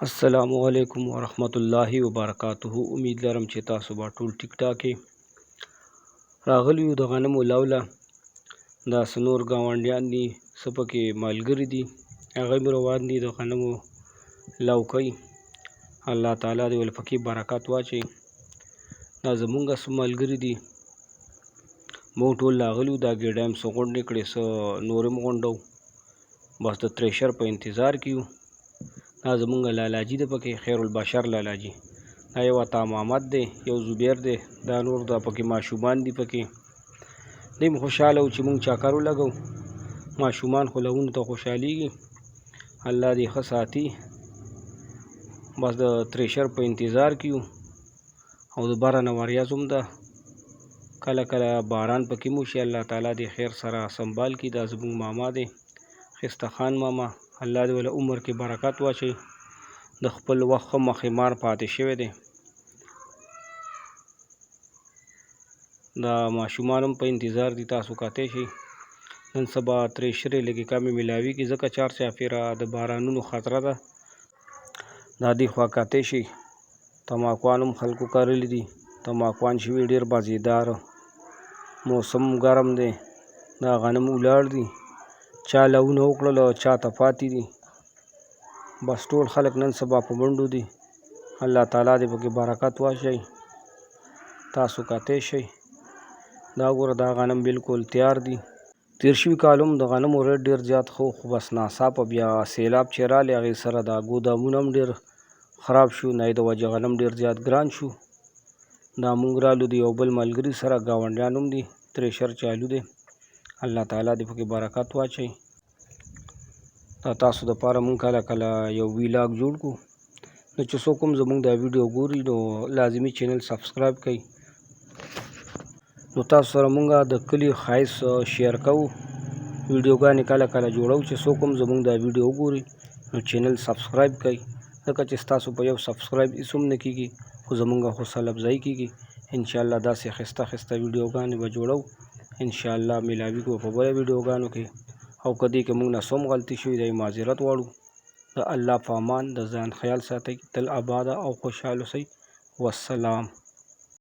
अस्सलामुअलैकुम वरहमतुल्लाहि वबरकातुहू। उम्मीद लرم چې تاسو به ټول ټیک ټاک راغلی یو د غنمو لوله. دا سنور ګاونډیان دي څه پکې ملګري دي، هغه مې روان دي د غنمو لو کوي. الله تعالی دې ول پکې برکات واچي. دا زمونږ څه ملګري دي، موږ ټول راغلي یو. دا ګېډه هم څه غونډې کړې، څه نور هم غونډو، بس د تریشر په انتظار کې یو. دا زمونږ لالاجي دی پکې، خیر البشر لالاجي. دا یو عطا محمد دی، یو زبیر دی، دا نور دا پکې ماشومان دي پکې. دوی هم خوشحاله وو چې مونږ چکر ولګو. ماشومان خو لوونو ته خوشحالیږي. الله دې ښه ساتي. بس د تریشر په انتظار کې یو. او د بره نه وریځ هم ده، کله کله باران پکې مو شي. الله تعالی دې خیر سره سنبال کړي. دا زمونږ ماما دی، خسته خان ماما. الله دې وله عمر کې برکت واچي. د خپل وخت ښه مخمار پاتې شوی دی. دا ماشومان هم په انتظار دي. تاسو کتی شئ. نن سبا تریشرې لږې کمې میلاویږي، ځکه چارچاپېره د بارانونو خطره ده. دا دې خوا کتی شئ. تماکوان هم خلکو کرلي دي، تماکوان شوي ډېر مزېداره. موسم ګرم دی. دا غنم ولاړ دي، چا لوونه وکړل، چا ته پاتې دي. بس ټول خلک نن سبا په منډو دي. الله تعالی دې پکې برکت واچوي. تاسو کتی شئ. دا ګوره دا غنم بالکل تیار دي. تیر شوي کال هم د غنمو ریټ ډېر زیات ښه، خو بس ناڅاپه بیا سیلاب چې راغلی، هغې سره دا ګودامونه هم ډېر خراب شو. د هغې د وجې غنم ډېر زیات ګران شو. دا مونږ رالو د یو بل ملګري سره، ګاونډیان هم دي، تریشر چالو دی. الله تعالی دې پکې برکت واچوي. دا تاسو دپاره مونږ کله کله یو ویلاګ جوړ کړو. نو چې څوک هم زمونږ دا ویډیو ګوري نو لازمي چینل سبسکرایب کړئ. نو تاسو سره مونږ د کلي ښایست شیر کوو، ویډیوګانې کله کله جوړو. چې څوک هم زمونږ دا ویډیو وګوري نو چینل سبسکرایب کړئ، ځکه چې ستاسو په یو سبسکرایب هېڅ هم نه کېږي، خو زمونږ حوصله افزایي کېږي. انشاءالله داسې ښایسته ښایسته ویډیوګانې به جوړو. انشاءالله میلاویږو په بله ویډیوګانو کې. او که دې کې مونږ نه څه هم غلطي شوې دی، معذرت غواړو. د الله په امان، د ځان خیال ساتئ، تل اباده او خوشحال اوسئ. والسلام.